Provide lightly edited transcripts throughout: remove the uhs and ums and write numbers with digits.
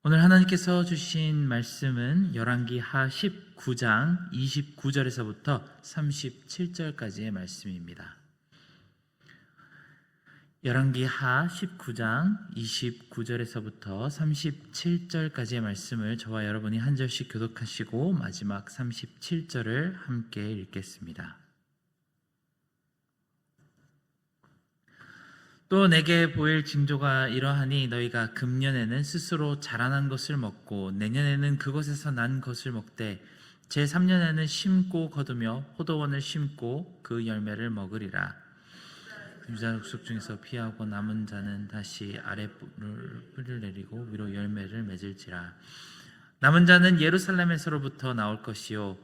오늘 하나님께서 주신 말씀은 열왕기하 19장 29절에서부터 37절까지의 말씀입니다. 열왕기하 19장 29절에서부터 37절까지의 말씀을 저와 여러분이 한 절씩 교독하시고 마지막 37절을 함께 읽겠습니다. 또 내게 보일 징조가 이러하니 너희가 금년에는 스스로 자라난 것을 먹고 내년에는 그것에서 난 것을 먹되 제3년에는 심고 거두며 포도원을 심고 그 열매를 먹으리라. 유다 족속 중에서 피하고 남은 자는 다시 아랫불을 내리고 위로 열매를 맺을지라. 남은 자는 예루살렘에서로부터 나올 것이요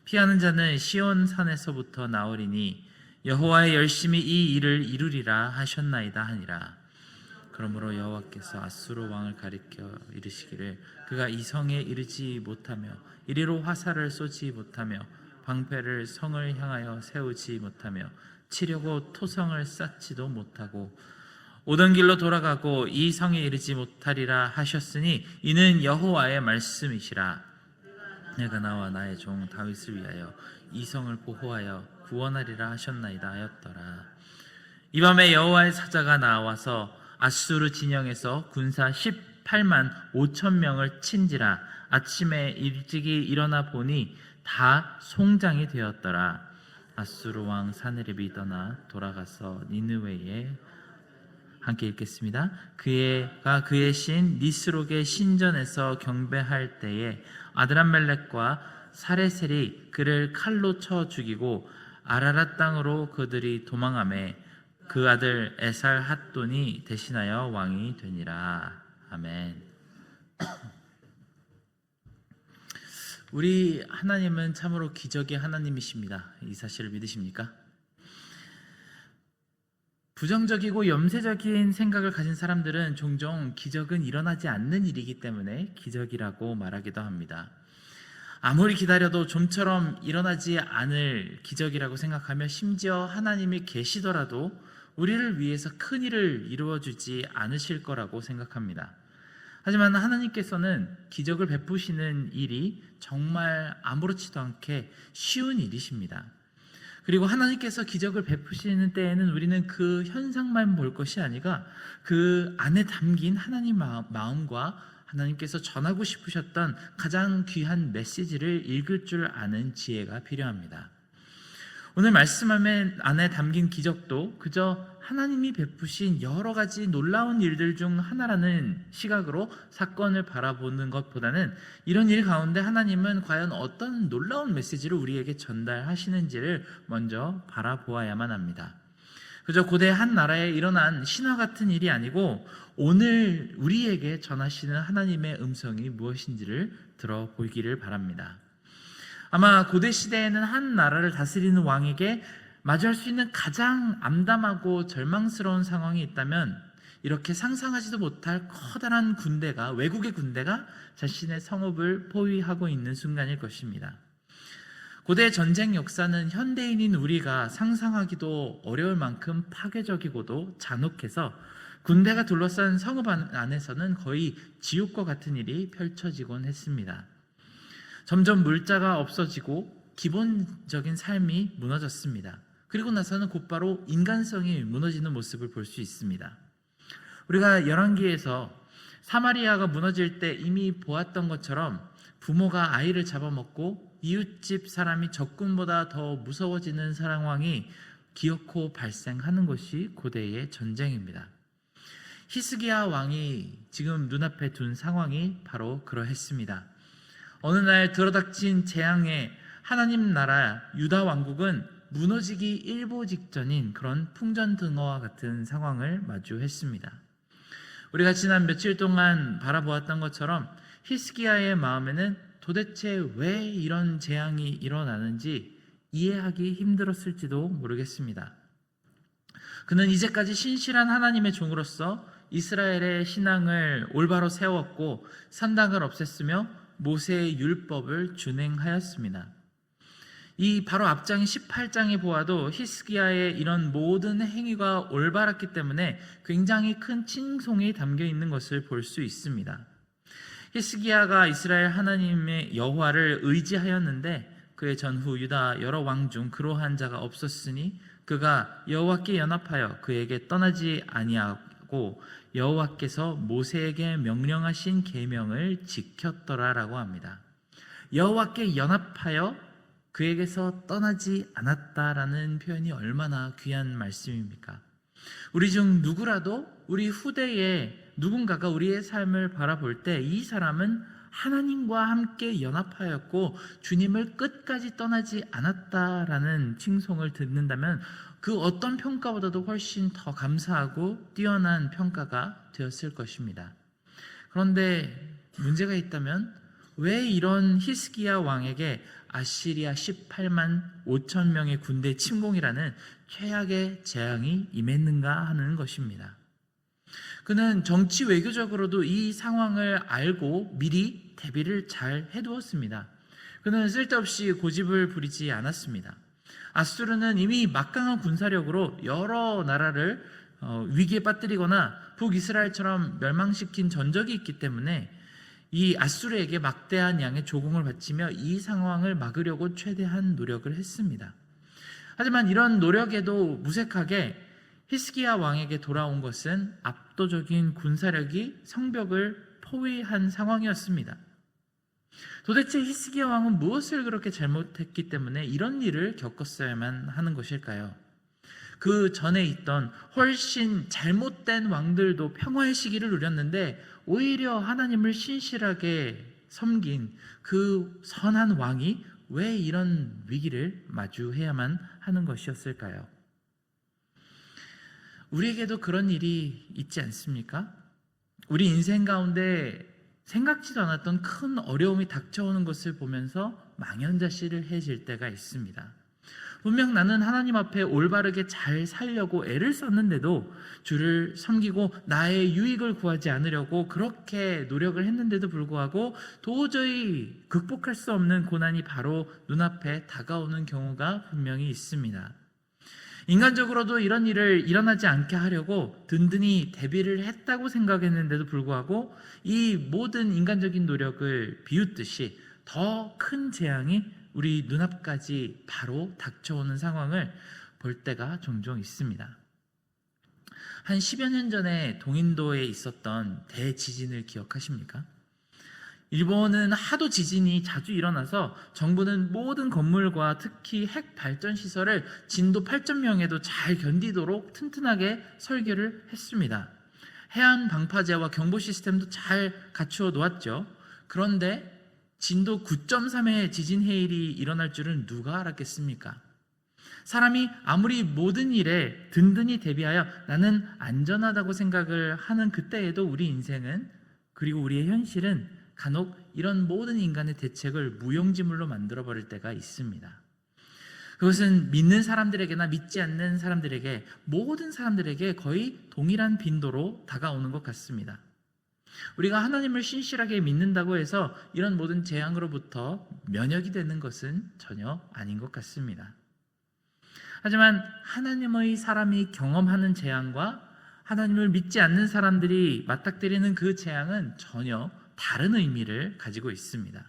피하는 자는 시온 산에서부터 나오리니 여호와의 열심히 이 일을 이루리라 하셨나이다 하니라. 그러므로 여호와께서 아수르 왕을 가리켜 이르시기를 그가 이 성에 이르지 못하며 이리로 화살을 쏘지 못하며 방패를 성을 향하여 세우지 못하며 치려고 토성을 쌓지도 못하고 오던 길로 돌아가고 이 성에 이르지 못하리라 하셨으니 이는 여호와의 말씀이시라. 내가 나와 나의 종 다윗을 위하여 이 성을 보호하여 구원하리라 하셨나이다 하였더라. 이 밤에 여호와의 사자가 나와서 아수르 진영에서 군사 18만 5천 명을 친지라. 아침에 일찍이 일어나 보니 다 송장이 되었더라. 아수르 왕 사느립이 떠나 돌아가서 니느웨에 함께 읽겠습니다. 그가 그의 신 니스록의 신전에서 경배할 때에 아드람멜렉과 사레셀이 그를 칼로 쳐 죽이고 아라랏 땅으로 그들이 도망하매 그 아들 에살 핫돈이 대신하여 왕이 되니라. 아멘. 우리 하나님은 참으로 기적의 하나님이십니다. 이 사실을 믿으십니까? 부정적이고 염세적인 생각을 가진 사람들은 종종 기적은 일어나지 않는 일이기 때문에 기적이라고 말하기도 합니다. 아무리 기다려도 좀처럼 일어나지 않을 기적이라고 생각하며 심지어 하나님이 계시더라도 우리를 위해서 큰 일을 이루어주지 않으실 거라고 생각합니다. 하지만 하나님께서는 기적을 베푸시는 일이 정말 아무렇지도 않게 쉬운 일이십니다. 그리고 하나님께서 기적을 베푸시는 때에는 우리는 그 현상만 볼 것이 아니라 그 안에 담긴 하나님 마음과 하나님께서 전하고 싶으셨던 가장 귀한 메시지를 읽을 줄 아는 지혜가 필요합니다. 오늘 말씀 안에 담긴 기적도 그저 하나님이 베푸신 여러 가지 놀라운 일들 중 하나라는 시각으로 사건을 바라보는 것보다는 이런 일 가운데 하나님은 과연 어떤 놀라운 메시지를 우리에게 전달하시는지를 먼저 바라보아야만 합니다. 그저 고대 한 나라에 일어난 신화 같은 일이 아니고 오늘 우리에게 전하시는 하나님의 음성이 무엇인지를 들어보기를 바랍니다. 아마 고대 시대에는 한 나라를 다스리는 왕에게 마주할 수 있는 가장 암담하고 절망스러운 상황이 있다면 이렇게 상상하지도 못할 커다란 군대가, 외국의 군대가 자신의 성읍을 포위하고 있는 순간일 것입니다. 고대 전쟁 역사는 현대인인 우리가 상상하기도 어려울 만큼 파괴적이고도 잔혹해서 군대가 둘러싼 성읍 안에서는 거의 지옥과 같은 일이 펼쳐지곤 했습니다. 점점 물자가 없어지고 기본적인 삶이 무너졌습니다. 그리고 나서는 곧바로 인간성이 무너지는 모습을 볼 수 있습니다. 우리가 열왕기에서 사마리아가 무너질 때 이미 보았던 것처럼 부모가 아이를 잡아먹고 이웃집 사람이 적군보다 더 무서워지는 상황이 기어코 발생하는 것이 고대의 전쟁입니다. 히스기야 왕이 지금 눈앞에 둔 상황이 바로 그러했습니다. 어느 날 들어닥친 재앙에 하나님 나라 유다 왕국은 무너지기 일보 직전인 그런 풍전등화와 같은 상황을 마주했습니다. 우리가 지난 며칠 동안 바라보았던 것처럼 히스기야의 마음에는 도대체 왜 이런 재앙이 일어나는지 이해하기 힘들었을지도 모르겠습니다. 그는 이제까지 신실한 하나님의 종으로서 이스라엘의 신앙을 올바로 세웠고 산당을 없앴으며 모세의 율법을 준행하였습니다. 이 바로 앞장인 18장에 보아도 히스기야의 이런 모든 행위가 올바랐기 때문에 굉장히 큰 칭송이 담겨 있는 것을 볼 수 있습니다. 히스기야가 이스라엘 하나님의 여호와를 의지하였는데 그의 전후 유다 여러 왕 중 그러한 자가 없었으니 그가 여호와께 연합하여 그에게 떠나지 아니하고 여호와께서 모세에게 명령하신 계명을 지켰더라라고 합니다. 여호와께 연합하여 그에게서 떠나지 않았다라는 표현이 얼마나 귀한 말씀입니까? 우리 중 누구라도 우리 후대에 누군가가 우리의 삶을 바라볼 때 이 사람은 하나님과 함께 연합하였고 주님을 끝까지 떠나지 않았다라는 칭송을 듣는다면 그 어떤 평가보다도 훨씬 더 감사하고 뛰어난 평가가 되었을 것입니다. 그런데 문제가 있다면 왜 이런 히스기야 왕에게 아시리아 18만 5천 명의 군대 침공이라는 최악의 재앙이 임했는가 하는 것입니다. 그는 정치 외교적으로도 이 상황을 알고 미리 대비를 잘 해두었습니다. 그는 쓸데없이 고집을 부리지 않았습니다. 아수르는 이미 막강한 군사력으로 여러 나라를 위기에 빠뜨리거나 북이스라엘처럼 멸망시킨 전적이 있기 때문에 이 아수르에게 막대한 양의 조공을 바치며 이 상황을 막으려고 최대한 노력을 했습니다. 하지만 이런 노력에도 무색하게 히스기야 왕에게 돌아온 것은 압도적인 군사력이 성벽을 포위한 상황이었습니다. 도대체 히스기야 왕은 무엇을 그렇게 잘못했기 때문에 이런 일을 겪었어야만 하는 것일까요? 그 전에 있던 훨씬 잘못된 왕들도 평화의 시기를 누렸는데 오히려 하나님을 신실하게 섬긴 그 선한 왕이 왜 이런 위기를 마주해야만 하는 것이었을까요? 우리에게도 그런 일이 있지 않습니까? 우리 인생 가운데 생각지도 않았던 큰 어려움이 닥쳐오는 것을 보면서 망연자실해질 때가 있습니다. 분명 나는 하나님 앞에 올바르게 잘 살려고 애를 썼는데도 주를 섬기고 나의 유익을 구하지 않으려고 그렇게 노력을 했는데도 불구하고 도저히 극복할 수 없는 고난이 바로 눈앞에 다가오는 경우가 분명히 있습니다. 인간적으로도 이런 일을 일어나지 않게 하려고 든든히 대비를 했다고 생각했는데도 불구하고 이 모든 인간적인 노력을 비웃듯이 더 큰 재앙이 우리 눈앞까지 바로 닥쳐오는 상황을 볼 때가 종종 있습니다. 한 10여 년 전에 동인도에 있었던 대지진을 기억하십니까? 일본은 하도 지진이 자주 일어나서 정부는 모든 건물과 특히 핵 발전 시설을 진도 8.0에도 잘 견디도록 튼튼하게 설계를 했습니다. 해안 방파제와 경보 시스템도 잘 갖추어 놓았죠. 그런데 진도 9.3의 지진 해일이 일어날 줄은 누가 알았겠습니까? 사람이 아무리 모든 일에 든든히 대비하여 나는 안전하다고 생각을 하는 그때에도 우리 인생은 그리고 우리의 현실은 간혹 이런 모든 인간의 대책을 무용지물로 만들어버릴 때가 있습니다. 그것은 믿는 사람들에게나 믿지 않는 사람들에게 모든 사람들에게 거의 동일한 빈도로 다가오는 것 같습니다. 우리가 하나님을 신실하게 믿는다고 해서 이런 모든 재앙으로부터 면역이 되는 것은 전혀 아닌 것 같습니다. 하지만 하나님의 사람이 경험하는 재앙과 하나님을 믿지 않는 사람들이 맞닥뜨리는 그 재앙은 전혀 다른 의미를 가지고 있습니다.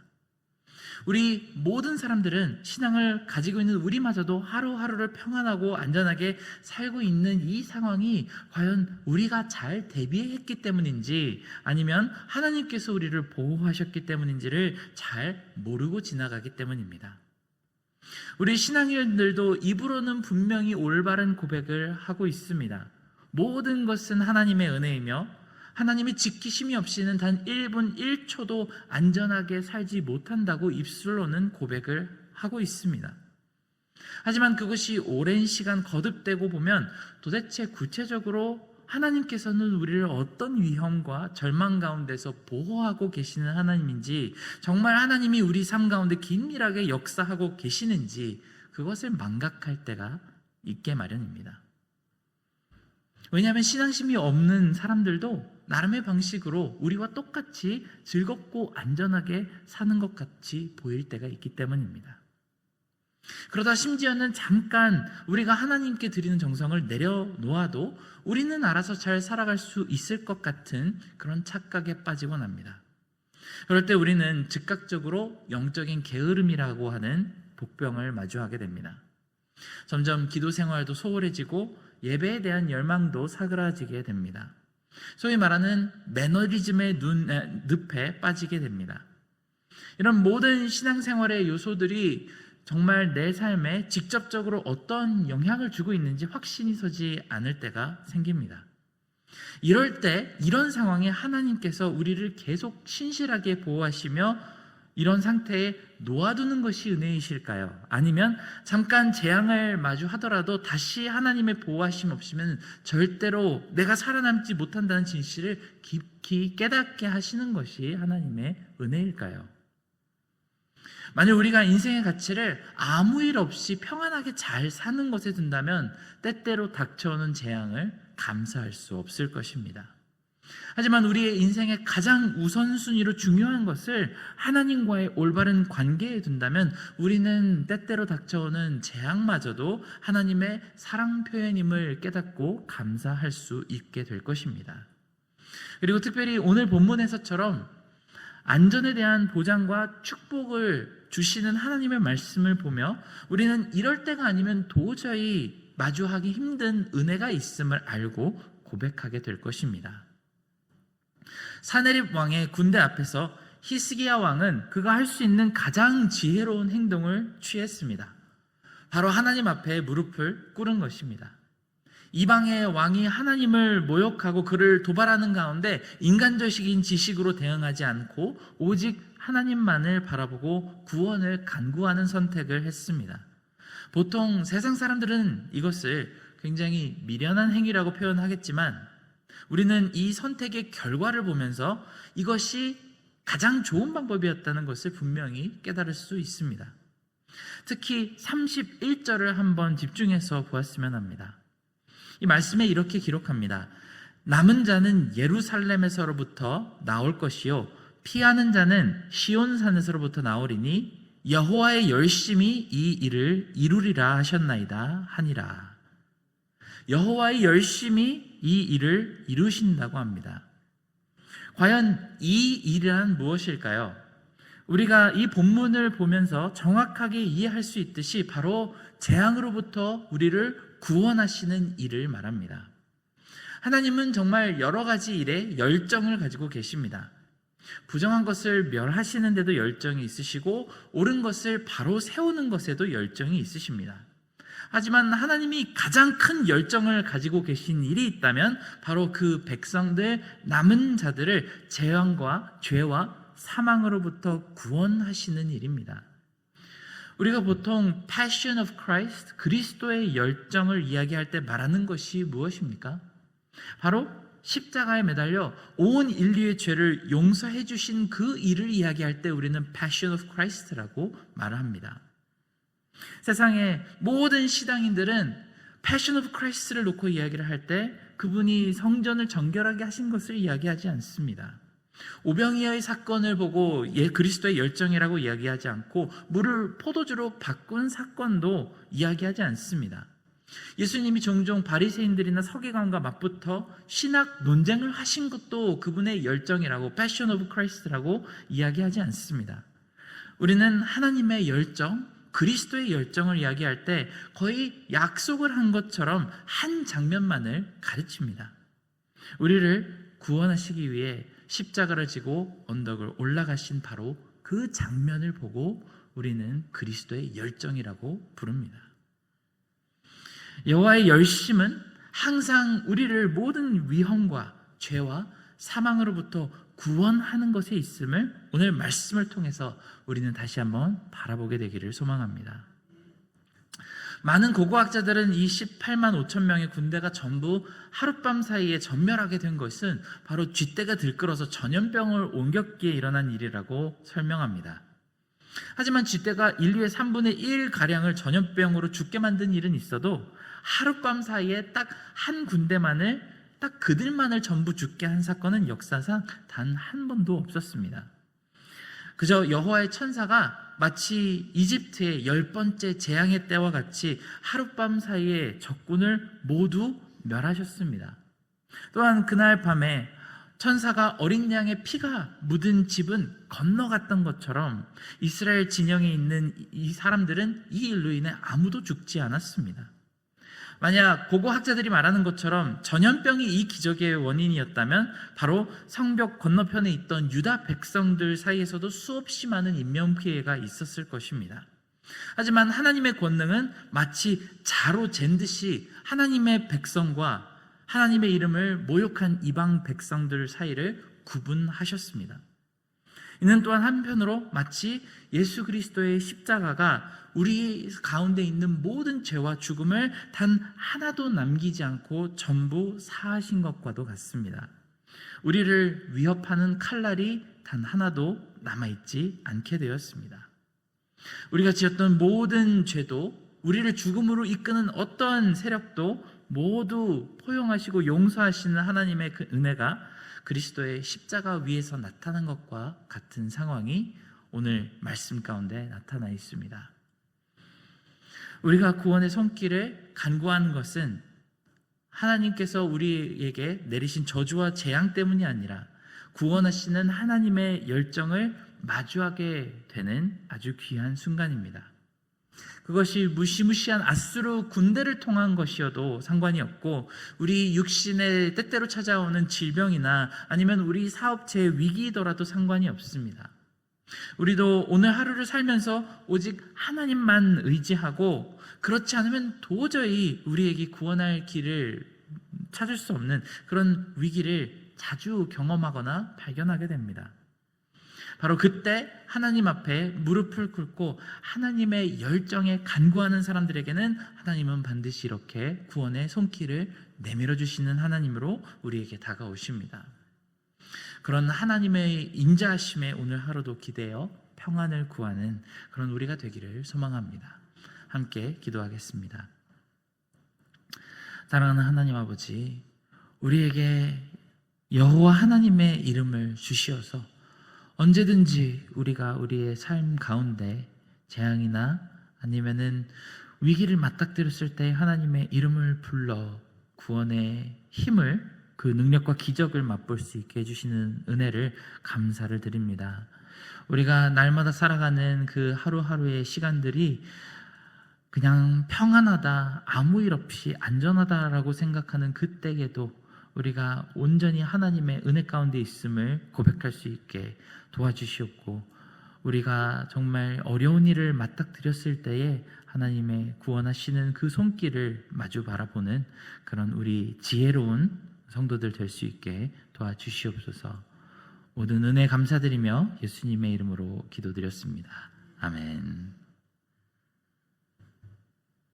우리 모든 사람들은 신앙을 가지고 있는 우리마저도 하루하루를 평안하고 안전하게 살고 있는 이 상황이 과연 우리가 잘 대비했기 때문인지 아니면 하나님께서 우리를 보호하셨기 때문인지를 잘 모르고 지나가기 때문입니다. 우리 신앙인들도 입으로는 분명히 올바른 고백을 하고 있습니다. 모든 것은 하나님의 은혜이며 하나님의 지키심이 없이는 단 1분 1초도 안전하게 살지 못한다고 입술로는 고백을 하고 있습니다. 하지만 그것이 오랜 시간 거듭되고 보면 도대체 구체적으로 하나님께서는 우리를 어떤 위험과 절망 가운데서 보호하고 계시는 하나님인지, 정말 하나님이 우리 삶 가운데 긴밀하게 역사하고 계시는지 그것을 망각할 때가 있게 마련입니다. 왜냐하면 신앙심이 없는 사람들도 나름의 방식으로 우리와 똑같이 즐겁고 안전하게 사는 것 같이 보일 때가 있기 때문입니다. 그러다 심지어는 잠깐 우리가 하나님께 드리는 정성을 내려놓아도 우리는 알아서 잘 살아갈 수 있을 것 같은 그런 착각에 빠지곤 합니다. 그럴 때 우리는 즉각적으로 영적인 게으름이라고 하는 복병을 마주하게 됩니다. 점점 기도 생활도 소홀해지고 예배에 대한 열망도 사그라지게 됩니다. 소위 말하는 매너리즘의 늪에 빠지게 됩니다. 이런 모든 신앙생활의 요소들이 정말 내 삶에 직접적으로 어떤 영향을 주고 있는지 확신이 서지 않을 때가 생깁니다. 이럴 때 이런 상황에 하나님께서 우리를 계속 신실하게 보호하시며 이런 상태에 놓아두는 것이 은혜이실까요? 아니면 잠깐 재앙을 마주하더라도 다시 하나님의 보호하심 없이면 절대로 내가 살아남지 못한다는 진실을 깊이 깨닫게 하시는 것이 하나님의 은혜일까요? 만약 우리가 인생의 가치를 아무 일 없이 평안하게 잘 사는 것에 둔다면 때때로 닥쳐오는 재앙을 감사할 수 없을 것입니다. 하지만 우리의 인생의 가장 우선순위로 중요한 것을 하나님과의 올바른 관계에 둔다면 우리는 때때로 닥쳐오는 재앙마저도 하나님의 사랑 표현임을 깨닫고 감사할 수 있게 될 것입니다. 그리고 특별히 오늘 본문에서처럼 안전에 대한 보장과 축복을 주시는 하나님의 말씀을 보며 우리는 이럴 때가 아니면 도저히 마주하기 힘든 은혜가 있음을 알고 고백하게 될 것입니다. 사네립 왕의 군대 앞에서 히스기야 왕은 그가 할 수 있는 가장 지혜로운 행동을 취했습니다. 바로 하나님 앞에 무릎을 꿇은 것입니다. 이방의 왕이 하나님을 모욕하고 그를 도발하는 가운데 인간적인 지식으로 대응하지 않고 오직 하나님만을 바라보고 구원을 간구하는 선택을 했습니다. 보통 세상 사람들은 이것을 굉장히 미련한 행위라고 표현하겠지만 우리는 이 선택의 결과를 보면서 이것이 가장 좋은 방법이었다는 것을 분명히 깨달을 수 있습니다. 특히 31절을 한번 집중해서 보았으면 합니다. 이 말씀에 이렇게 기록합니다. 남은 자는 예루살렘에서로부터 나올 것이요 피하는 자는 시온산에서로부터 나오리니 여호와의 열심히 이 일을 이루리라 하셨나이다 하니라. 여호와의 열심히 이 일을 이루신다고 합니다. 과연 이 일이란 무엇일까요? 우리가 이 본문을 보면서 정확하게 이해할 수 있듯이 바로 재앙으로부터 우리를 구원하시는 일을 말합니다. 하나님은 정말 여러 가지 일에 열정을 가지고 계십니다. 부정한 것을 멸하시는데도 열정이 있으시고 옳은 것을 바로 세우는 것에도 열정이 있으십니다. 하지만 하나님이 가장 큰 열정을 가지고 계신 일이 있다면 바로 그 백성들 남은 자들을 재앙과 죄와 사망으로부터 구원하시는 일입니다. 우리가 보통 Passion of Christ, 그리스도의 열정을 이야기할 때 말하는 것이 무엇입니까? 바로 십자가에 매달려 온 인류의 죄를 용서해 주신 그 일을 이야기할 때 우리는 Passion of Christ라고 말합니다. 세상의 모든 시당인들은 Passion of Christ를 놓고 이야기를 할 때 그분이 성전을 정결하게 하신 것을 이야기하지 않습니다. 오병이어의 사건을 보고 그리스도의 열정이라고 이야기하지 않고 물을 포도주로 바꾼 사건도 이야기하지 않습니다. 예수님이 종종 바리새인들이나 서기관과 맞붙어 신학 논쟁을 하신 것도 그분의 열정이라고 Passion of Christ라고 이야기하지 않습니다. 우리는 하나님의 열정, 그리스도의 열정을 이야기할 때 거의 약속을 한 것처럼 한 장면만을 가르칩니다. 우리를 구원하시기 위해 십자가를 지고 언덕을 올라가신 바로 그 장면을 보고 우리는 그리스도의 열정이라고 부릅니다. 여호와의 열심은 항상 우리를 모든 위험과 죄와 사망으로부터 구원하는 것에 있음을 오늘 말씀을 통해서 우리는 다시 한번 바라보게 되기를 소망합니다. 많은 고고학자들은 이 18만 5천 명의 군대가 전부 하룻밤 사이에 전멸하게 된 것은 바로 쥐떼가 들끓어서 전염병을 옮겼기에 일어난 일이라고 설명합니다. 하지만 쥐떼가 인류의 3분의 1가량을 전염병으로 죽게 만든 일은 있어도 하룻밤 사이에 딱 한 군대만을 딱 그들만을 전부 죽게 한 사건은 역사상 단 한 번도 없었습니다. 그저 여호와의 천사가 마치 이집트의 10번째 재앙의 때와 같이 하룻밤 사이에 적군을 모두 멸하셨습니다. 또한 그날 밤에 천사가 어린 양의 피가 묻은 집은 건너갔던 것처럼 이스라엘 진영에 있는 이 사람들은 이 일로 인해 아무도 죽지 않았습니다. 만약 고고학자들이 말하는 것처럼 전염병이 이 기적의 원인이었다면 바로 성벽 건너편에 있던 유다 백성들 사이에서도 수없이 많은 인명피해가 있었을 것입니다. 하지만 하나님의 권능은 마치 자로 잰 듯이 하나님의 백성과 하나님의 이름을 모욕한 이방 백성들 사이를 구분하셨습니다. 이는 또한 한편으로 마치 예수 그리스도의 십자가가 우리 가운데 있는 모든 죄와 죽음을 단 하나도 남기지 않고 전부 사하신 것과도 같습니다. 우리를 위협하는 칼날이 단 하나도 남아있지 않게 되었습니다. 우리가 지었던 모든 죄도, 우리를 죽음으로 이끄는 어떠한 세력도 모두 포용하시고 용서하시는 하나님의 그 은혜가 그리스도의 십자가 위에서 나타난 것과 같은 상황이 오늘 말씀 가운데 나타나 있습니다. 우리가 구원의 손길을 간구하는 것은 하나님께서 우리에게 내리신 저주와 재앙 때문이 아니라 구원하시는 하나님의 열정을 마주하게 되는 아주 귀한 순간입니다. 그것이 무시무시한 아수르 군대를 통한 것이어도 상관이 없고, 우리 육신에 때때로 찾아오는 질병이나 아니면 우리 사업체의 위기이더라도 상관이 없습니다. 우리도 오늘 하루를 살면서 오직 하나님만 의지하고, 그렇지 않으면 도저히 우리에게 구원할 길을 찾을 수 없는 그런 위기를 자주 경험하거나 발견하게 됩니다. 바로 그때 하나님 앞에 무릎을 꿇고 하나님의 열정에 간구하는 사람들에게는 하나님은 반드시 이렇게 구원의 손길을 내밀어 주시는 하나님으로 우리에게 다가오십니다. 그런 하나님의 인자하심에 오늘 하루도 기대어 평안을 구하는 그런 우리가 되기를 소망합니다. 함께 기도하겠습니다. 사랑하는 하나님 아버지, 우리에게 여호와 하나님의 이름을 주시어서 언제든지 우리가 우리의 삶 가운데 재앙이나 아니면은 위기를 맞닥뜨렸을 때 하나님의 이름을 불러 구원의 힘을, 그 능력과 기적을 맛볼 수 있게 해주시는 은혜를 감사를 드립니다. 우리가 날마다 살아가는 그 하루하루의 시간들이 그냥 평안하다, 아무 일 없이 안전하다라고 생각하는 그때에도 우리가 온전히 하나님의 은혜 가운데 있음을 고백할 수 있게 도와주시옵고, 우리가 정말 어려운 일을 맞닥뜨렸을 때에 하나님의 구원하시는 그 손길을 마주 바라보는 그런 우리 지혜로운 성도들 될 수 있게 도와주시옵소서. 모든 은혜 감사드리며 예수님의 이름으로 기도드렸습니다. 아멘.